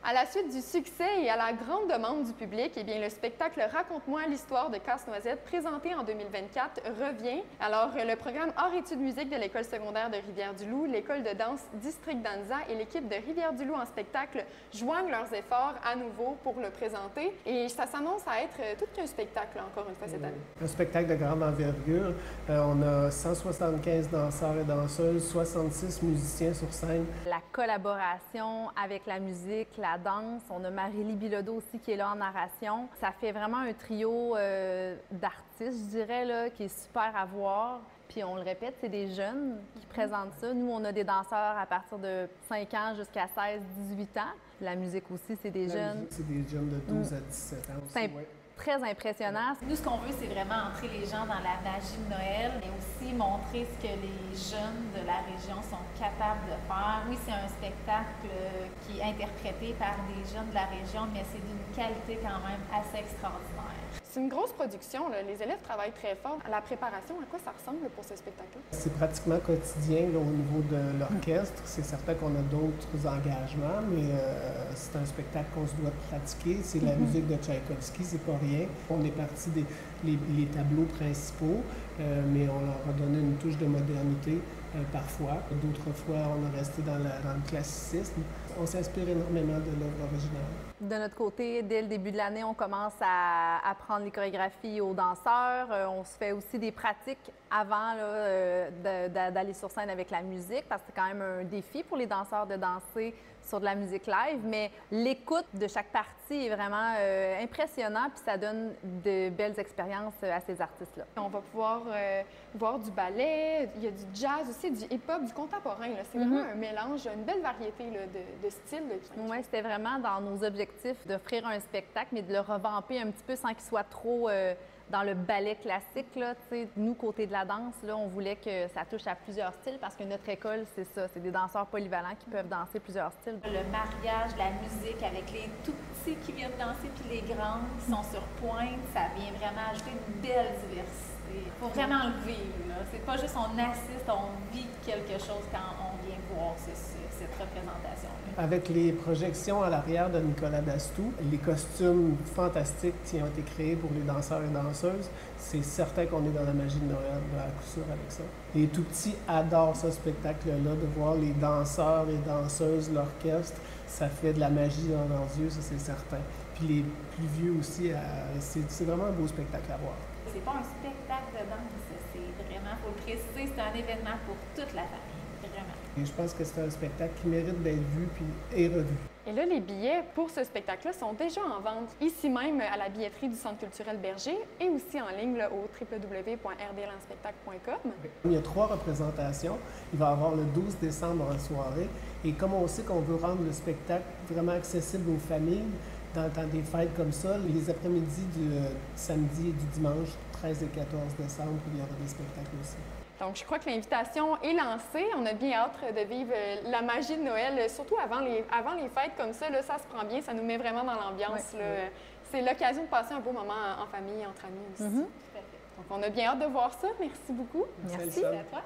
À la suite du succès et à la grande demande du public, eh bien, le spectacle Raconte-moi l'histoire de Casse-Noisette, présenté en 2024, revient. Alors, le programme Arts-études musique de l'École secondaire de Rivière-du-Loup, l'École de danse District Danza et l'équipe de Rivière-du-Loup en spectacle joignent leurs efforts à nouveau pour le présenter. Et ça s'annonce à être tout qu'un spectacle, encore une fois, cette année. Un spectacle de grande envergure. On a 175 danseurs et danseuses, 66 musiciens sur scène. La collaboration avec la musique, la danse. On a Marie-Lie Bilodeau aussi qui est là en narration. Ça fait vraiment un trio d'artistes, je dirais, là, qui est super à voir. Puis on le répète, c'est des jeunes qui présentent ça. Nous, on a des danseurs à partir de 5 ans jusqu'à 16, 18 ans. La musique aussi, c'est des jeunes. C'est des jeunes de 12 à 17 ans aussi, oui. Très impressionnant. Nous, ce qu'on veut, c'est vraiment entrer les gens dans la magie de Noël, mais aussi montrer ce que les jeunes de la région sont capables de faire. Oui, c'est un spectacle qui est interprété par des jeunes de la région, mais c'est d'une qualité quand même assez extraordinaire. C'est une grosse production, là. Les élèves travaillent très fort. La préparation, à quoi ça ressemble pour ce spectacle-là? C'est pratiquement quotidien là, au niveau de l'orchestre. C'est certain qu'on a d'autres engagements, mais c'est un spectacle qu'on se doit pratiquer. C'est la musique de Tchaïkovski, c'est pas rien. On est parti des les tableaux principaux, mais on leur a donné une touche de modernité parfois. D'autres fois, on est resté dans le classicisme. On s'inspire énormément de l'œuvre originale. De notre côté, dès le début de l'année, on commence à apprendre les chorégraphies aux danseurs. On se fait aussi des pratiques avant d'aller sur scène avec la musique, parce que c'est quand même un défi pour les danseurs de danser sur de la musique live. Mais l'écoute de chaque partie est vraiment impressionnante, puis ça donne de belles expériences à ces artistes-là. On va pouvoir voir du ballet, il y a du jazz aussi, du hip-hop, du contemporain. C'est vraiment un mélange, une belle variété là, de styles. Oui, c'était vraiment dans nos objectifs d'offrir un spectacle, mais de le revamper un petit peu sans qu'il soit trop dans le ballet classique. Là. Nous, côté de la danse, là, on voulait que ça touche à plusieurs styles parce que notre école, c'est ça, c'est des danseurs polyvalents qui peuvent danser plusieurs styles. Le mariage, la musique avec les tout petits qui viennent danser puis les grands qui sont sur pointe, ça vient vraiment ajouter une belle diversité. Il faut vraiment le vivre. C'est pas juste on assiste, on vit quelque chose quand on vient voir cette représentation-là. Avec les projections à l'arrière de Nicolas Dastou, les costumes fantastiques qui ont été créés pour les danseurs et danseuses, c'est certain qu'on est dans la magie de Noël, à coup sûr avec ça. Les tout-petits adorent ce spectacle-là, de voir les danseurs et danseuses, l'orchestre, ça fait de la magie dans leurs yeux, ça c'est certain. Puis les plus vieux aussi, c'est vraiment un beau spectacle à voir. C'est pas un spectacle de danse, c'est vraiment, il faut le préciser, c'est un événement pour toute la famille, vraiment. Et je pense que c'est un spectacle qui mérite d'être vu et revu. Et là, les billets pour ce spectacle-là sont déjà en vente ici même à la billetterie du Centre culturel Berger et aussi en ligne là, au www.rdlanspectacle.com. Il y a 3 représentations. Il va y avoir le 12 décembre en soirée. Et comme on sait qu'on veut rendre le spectacle vraiment accessible aux familles, dans des fêtes comme ça, les après-midi du samedi et du dimanche, 13 et 14 décembre, il y aura des spectacles aussi. Donc, je crois que l'invitation est lancée. On a bien hâte de vivre la magie de Noël, surtout avant les fêtes comme ça. Là, ça se prend bien, ça nous met vraiment dans l'ambiance. Ouais. C'est l'occasion de passer un beau moment en famille, entre amis aussi. Donc, on a bien hâte de voir ça. Merci beaucoup. Merci À toi.